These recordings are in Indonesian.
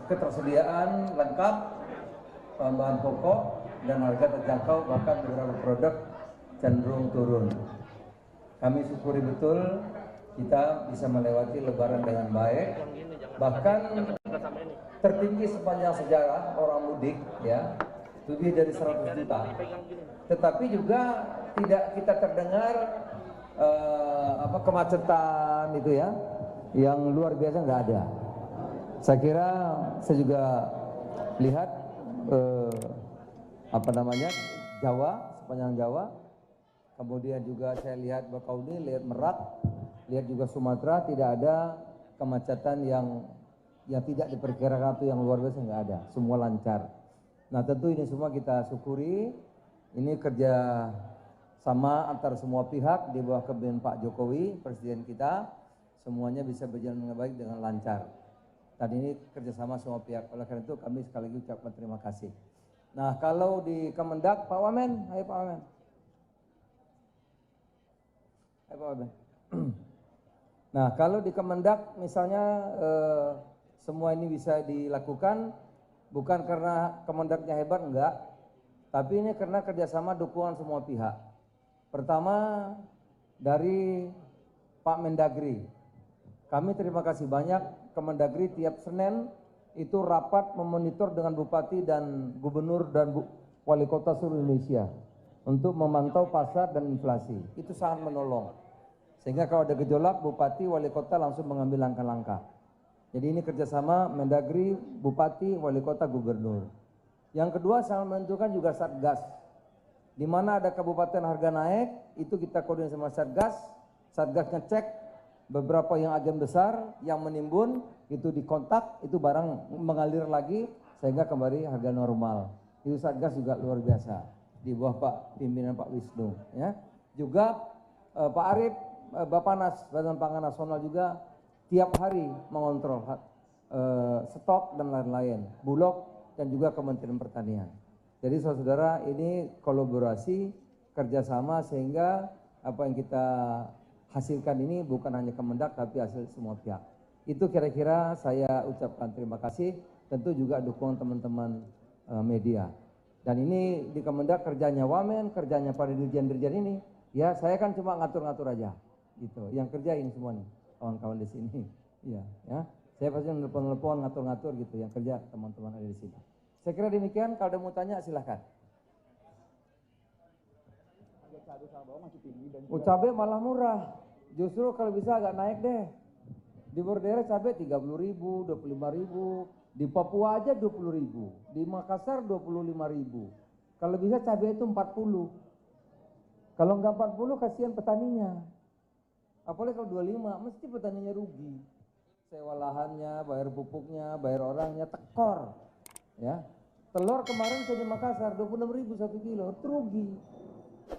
ketersediaan lengkap, bahan pokok dan harga terjangkau, bahkan beberapa produk cenderung turun. Kami syukuri betul kita bisa melewati Lebaran dengan baik, bahkan tertinggi sepanjang sejarah orang mudik, ya, lebih dari 100 juta. Tetapi juga tidak kita terdengar kemacetan itu ya, yang luar biasa nggak ada. Saya kira saya juga lihat Jawa, sepanjang Jawa, kemudian juga saya lihat Bakauni, lihat Merak, lihat juga Sumatera, tidak ada kemacetan yang tidak diperkirakan atau yang luar biasa, nggak ada, semua lancar. Nah tentu ini semua kita syukuri, ini kerja sama antara semua pihak di bawah kepemimpinan Pak Jokowi, Presiden kita, semuanya bisa berjalan dengan baik, dengan lancar. Dan ini kerjasama semua pihak, oleh karena itu kami sekali lagi ucapkan terima kasih. Nah kalau di Kemendak, Pak Wamen, ayo Pak Wamen. Ayo Pak Wamen. Nah kalau di Kemendak misalnya semua ini bisa dilakukan, bukan karena Kemendaknya hebat, enggak, tapi ini karena kerjasama dukungan semua pihak. Pertama dari Pak Mendagri, kami terima kasih banyak. Kemendagri tiap Senin itu rapat memonitor dengan bupati dan gubernur dan wali kota seluruh Indonesia untuk memantau pasar dan inflasi. Itu sangat menolong. Sehingga kalau ada gejolak, bupati, wali kota langsung mengambil langkah-langkah. Jadi ini kerjasama Mendagri, bupati, wali kota, gubernur. Yang kedua sangat menentukan juga Satgas. Di mana ada kabupaten harga naik, itu kita koordinasi sama Satgas. Satgas ngecek beberapa yang agen besar yang menimbun, itu dikontak, itu barang mengalir lagi sehingga kembali harga normal. Itu Satgas juga luar biasa di bawah Pak pimpinan Pak Wisnu, ya. Juga Pak Arief, Bappenas, Badan Pangan Nasional juga tiap hari mengontrol stok dan lain-lain, Bulog dan juga Kementerian Pertanian. Jadi saudara-saudara, ini kolaborasi kerjasama sehingga apa yang kita hasilkan ini bukan hanya Kemendak tapi hasil semua pihak. Itu kira-kira saya ucapkan terima kasih, tentu juga dukungan teman-teman media. Dan ini di Kemendak kerjanya Wamen, kerjanya para dirjen-dirjen ini, ya saya kan cuma ngatur-ngatur aja, gitu. Yang kerjain semua nih kawan-kawan di sini, iya, ya. Saya pasti nelpon-nelpon, ngatur-ngatur gitu. Yang kerja teman-teman ada di sini. Saya kira demikian. Kalau ada mau tanya silahkan. Cabai malah murah. Justru kalau bisa agak naik deh. Di Bordera cabai 30.000, 25.000. Di Papua aja 20.000. Di Makassar 25.000. Kalau bisa cabai itu 40. Kalau nggak 40 kasihan petaninya. Apalagi kalau 25, mesti petaninya rugi. Sewa lahannya, bayar pupuknya, bayar orangnya, tekor. Ya. Telur kemarin saya di Makassar 26.000 1 kilo, rugi.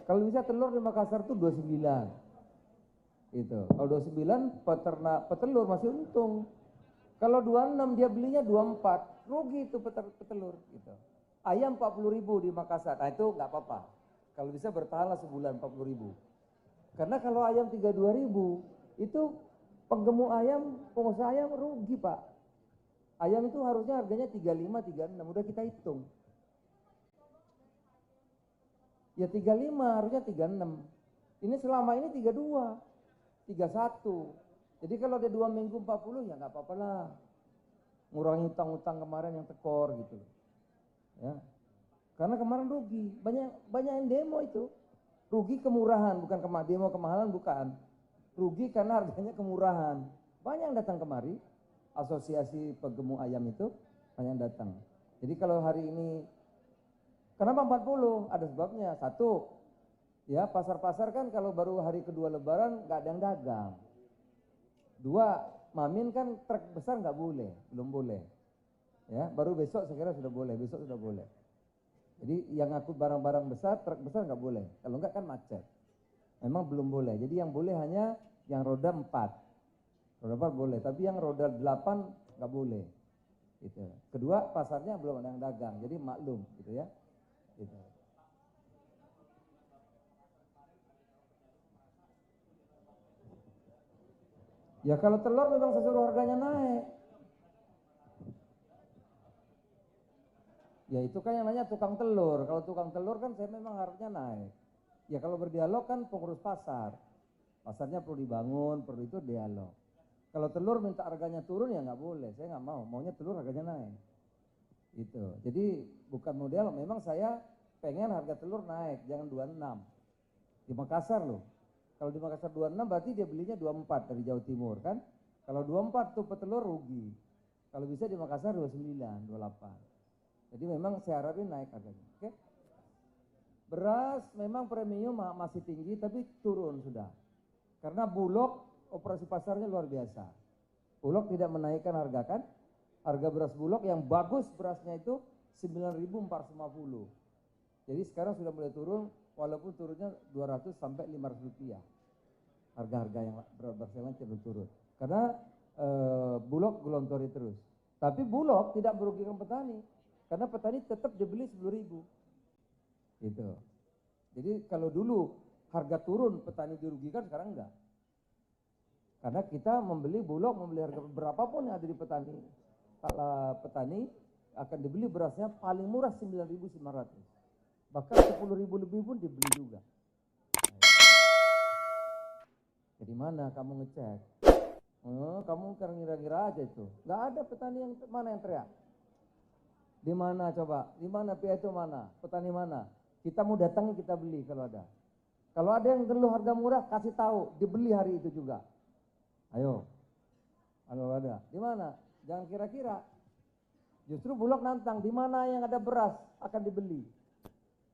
Kalau bisa telur di Makassar tuh 29. Itu. Kalau 29 petelur masih untung. Kalau 26 dia belinya 24, rugi itu petelur gitu. Ayam 40.000 di Makassar. Nah itu nggak apa-apa. Kalau bisa bertahanlah sebulan 40.000. Karena kalau ayam 32.000 itu penggemuk ayam, pengusaha ayam rugi, Pak. Ayam itu harusnya harganya 35, 36, udah kita hitung. Ya 35, harusnya 36. Ini selama ini 32, 31. Jadi kalau ada 2 minggu 40 ya nggak apa-apa lah. Ngurangi utang-utang kemarin yang tekor gitu. Ya. Karena kemarin rugi, banyak yang demo itu. Rugi kemurahan, bukan demo kemahalan, bukan. Rugi karena harganya kemurahan. Banyak yang datang kemari, asosiasi penggemuk ayam itu banyak yang datang. Jadi kalau hari ini, kenapa 40? Ada sebabnya. Satu, ya pasar-pasar kan kalau baru hari kedua lebaran nggak ada yang dagang. Dua, Mamin kan truk besar nggak boleh, belum boleh. Ya, baru besok saya kira sudah boleh, besok sudah boleh. Jadi yang ngangkut barang-barang besar, truk besar nggak boleh. Kalau nggak kan macet. Memang belum boleh. Jadi yang boleh hanya yang roda 4. Roda 4 boleh, tapi yang roda 8 nggak boleh. Gitu. Kedua, pasarnya belum ada yang dagang, jadi maklum gitu ya. Gitu. Ya kalau telur memang sesuai harganya naik. Ya itu kan yang nanya tukang telur. Kalau tukang telur kan saya memang harusnya naik. Ya kalau berdialog kan pengurus pasar. Pasarnya perlu dibangun, perlu itu dialog. Kalau telur minta harganya turun ya nggak boleh. Saya nggak mau. Maunya telur harganya naik. Itu. Jadi bukan model. Memang saya pengen harga telur naik, jangan 26. Di Makassar loh. Kalau di Makassar 26 berarti dia belinya 24 dari Jawa Timur kan. Kalau 24 tuh petelur rugi. Kalau bisa di Makassar 29, 28. Jadi memang saya harapin naik harganya. Oke? Beras memang premium masih tinggi tapi turun sudah. Karena Bulog operasi pasarnya luar biasa. Bulog tidak menaikkan harga kan. Harga beras Bulog yang bagus berasnya itu 9.450. Jadi sekarang sudah mulai turun walaupun turunnya 200 sampai 500 rupiah. Harga-harga yang beras yang lain cenderung turun. Karena Bulog gelontori terus. Tapi Bulog tidak merugikan petani. Karena petani tetap dibeli 10.000. Gitu. Jadi kalau dulu harga turun petani dirugikan, sekarang enggak. Karena kita membeli Bulog, membeli harga berapapun yang ada di petani. Kalau petani akan dibeli berasnya paling murah 9.900. Bahkan 10.000 lebih pun dibeli juga. Jadi mana kamu ngecek? Kamu kira-kira aja itu. Enggak ada petani yang mana yang teriak. Di mana coba? Di mana PA itu mana? Petani mana? Kita mau datangi kita beli kalau ada. Kalau ada yang ngeluh harga murah kasih tahu, dibeli hari itu juga. Ayo. Kalau ada. Di mana? Jangan kira-kira. Justru Bulog nantang, di mana yang ada beras akan dibeli.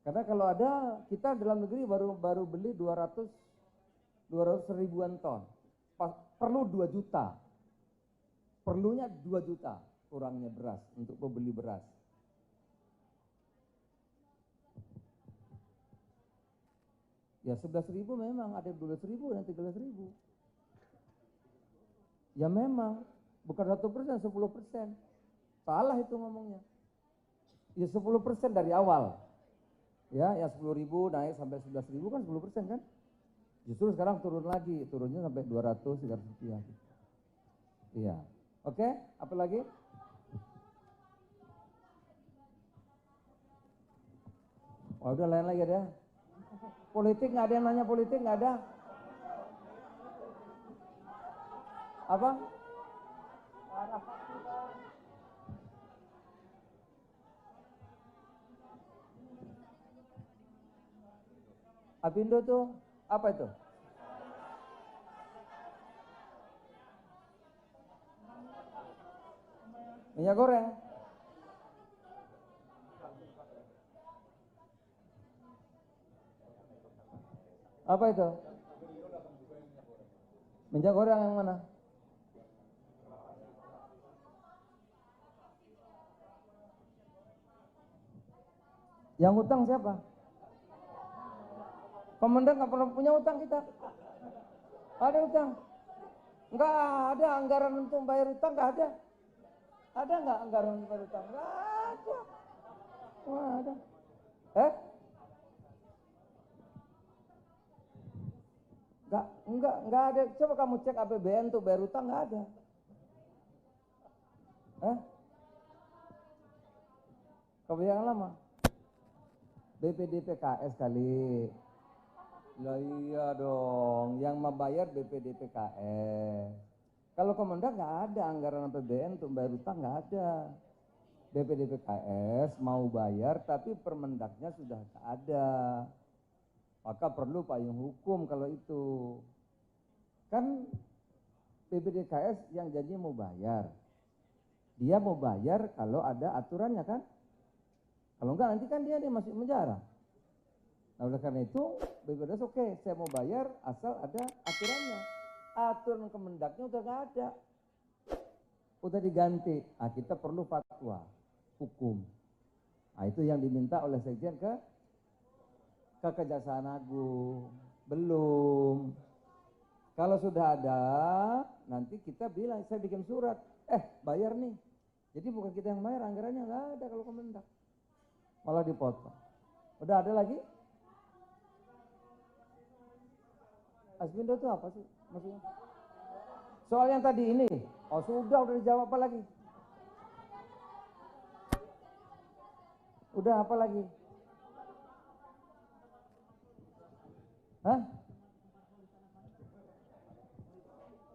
Karena kalau ada kita dalam negeri baru beli 200 ribuan ton. Perlu 2 juta. Perlunya 2 juta kurangnya beras untuk membeli beras. Ya 11.000 memang, ada 12.000 dan 13.000. Ya memang, bukan 1%, 10%. Salah itu ngomongnya. Ya 10% dari awal. Ya, yang 10.000 naik sampai 11.000 kan 10% kan? Justru sekarang turun lagi, turunnya sampai 200, 300 rupiah. Iya. Oke, apa lagi? Oh, udah lain lagi ada. Politik nggak ada yang nanya politik nggak ada. Apa? Apindo tuh apa itu? Minyak goreng. Apa itu? Minyak goreng yang mana? Yang utang siapa? Komandan nggak pernah punya utang kita. Ada utang? Nggak ada anggaran untuk bayar utang, nggak ada. Ada nggak anggaran untuk bayar utang? Nggak ada. Nggak ada. Nggak ada. Coba kamu cek APBN untuk bayar utang, nggak ada. Kebijakan lama. BPDPKS kali. Lah iya dong, yang membayar BPDPKS. Kalau Kemendak nggak ada anggaran APBN untuk bayar utang, nggak ada. BPDPKS mau bayar tapi Permendaknya sudah tak ada. Maka perlu payung hukum kalau itu. Kan BPDPKS yang janji mau bayar. Dia mau bayar kalau ada aturannya kan. Kalau enggak nanti kan dia masuk penjara. Nah oleh karena itu BPDPKS oke, saya mau bayar asal ada aturannya. Aturan Kemendaknya udah nggak ada. Udah diganti. Nah kita perlu fatwa hukum. Nah itu yang diminta oleh Sekjen ke Kejaksaan Agung. Belum. Kalau sudah ada, nanti kita bilang, saya bikin surat. Bayar nih. Jadi bukan kita yang bayar, anggarannya nggak ada kalau Kemendak. Malah dipotong. Udah ada lagi? Asbindo itu apa sih maksudnya? Soal yang tadi ini. Oh sudah dijawab apa lagi? Udah apa lagi? Hah?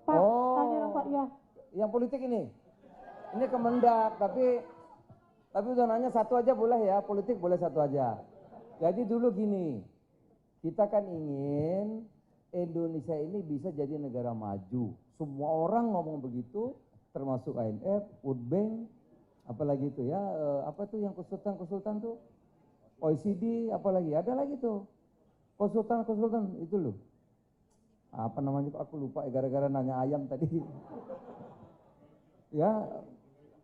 Pak, tanya dong Pak, ya. Yang politik ini Kemendak, tapi udah nanya satu aja boleh ya, politik boleh satu aja. Jadi dulu gini, kita kan ingin Indonesia ini bisa jadi negara maju. Semua orang ngomong begitu, termasuk IMF, World Bank, apalagi itu ya, apa tuh yang konsultan tuh, OECD, apalagi ada lagi tuh, konsultan itu loh. Apa namanya aku lupa gara-gara nanya ayam tadi. Ya,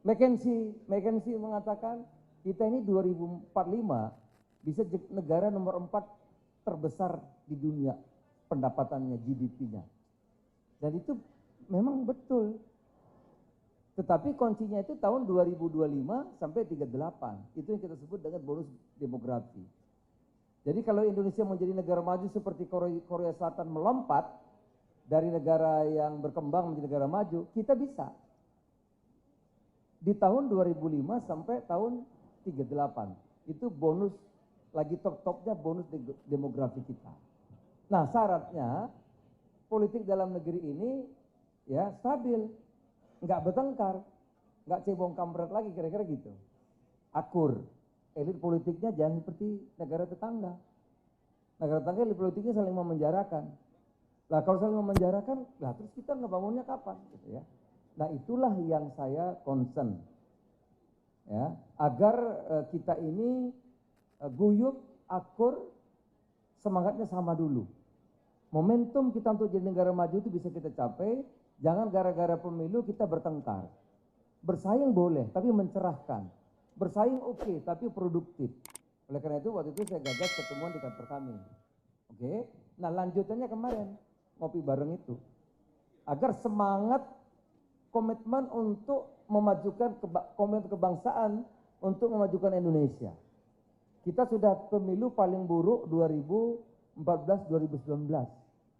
McKinsey mengatakan kita ini 2045 bisa negara nomor 4 terbesar di dunia pendapatannya, GDP-nya. Dan itu memang betul. Tetapi kuncinya itu tahun 2025 sampai 38. Itu yang kita sebut dengan bonus demografi. Jadi kalau Indonesia menjadi negara maju seperti Korea Selatan melompat dari negara yang berkembang menjadi negara maju, kita bisa. Di tahun 2005 sampai tahun 38. Itu bonus, lagi top-topnya bonus demografi kita. Nah syaratnya politik dalam negeri ini ya stabil, nggak bertengkar, nggak cebong kampret lagi kira-kira gitu. Akur. Elit politiknya jangan seperti negara tetangga. Negara tetangga elit politiknya saling memenjarakan. Nah kalau saling memenjarakan, lah terus kita ngebangunnya kapan? Gitu ya. Nah itulah yang saya concern, ya, agar kita ini guyup, akur, semangatnya sama dulu. Momentum kita untuk jadi negara maju itu bisa kita capai, jangan gara-gara pemilu kita bertengkar. Bersaing boleh, tapi mencerahkan. Bersaing oke, tapi produktif. Oleh karena itu waktu itu saya gagas pertemuan di kantor kami. Oke, nah lanjutannya kemarin, ngopi bareng itu. Agar semangat komitmen untuk memajukan komitmen kebangsaan untuk memajukan Indonesia. Kita sudah pemilu paling buruk 2014-2019.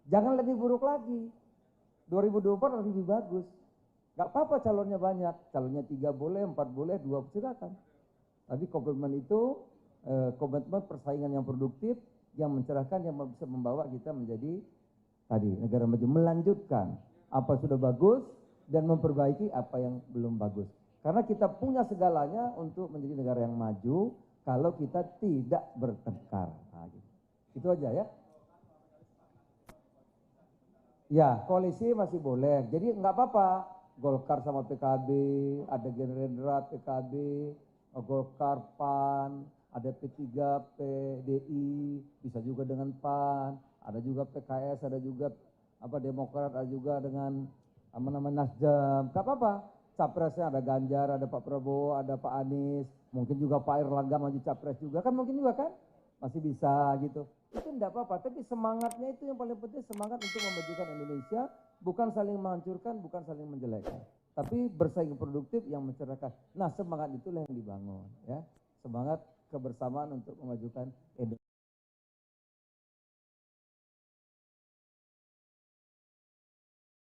Jangan lebih buruk lagi. 2024 harus lebih bagus. Gak apa-apa calonnya banyak. Calonnya 3 boleh, 4 boleh, 2 silakan. Tapi komitmen itu, komitmen persaingan yang produktif, yang mencerahkan, yang bisa membawa kita menjadi tadi negara maju. Melanjutkan apa sudah bagus dan memperbaiki apa yang belum bagus. Karena kita punya segalanya untuk menjadi negara yang maju kalau kita tidak bertengkar. Nah, gitu. Itu aja ya. Ya, koalisi masih boleh. Jadi nggak apa-apa. Golkar sama PKB, ada Gerindra, PKB, Golkar, PAN, ada P3, PDI, bisa juga dengan PAN, ada juga PKS, ada juga Demokrat, ada juga dengan Nasdem. Gak apa-apa. Capresnya ada Ganjar, ada Pak Prabowo, ada Pak Anies, mungkin juga Pak Erlangga maju capres juga kan, mungkin juga kan, masih bisa gitu. Itu enggak apa-apa, tapi semangatnya itu yang paling penting, semangat untuk memajukan Indonesia, bukan saling menghancurkan, bukan saling menjelekkan, tapi bersaing produktif yang mencerahkan. Nah semangat itulah yang dibangun ya, semangat kebersamaan untuk memajukan Indonesia.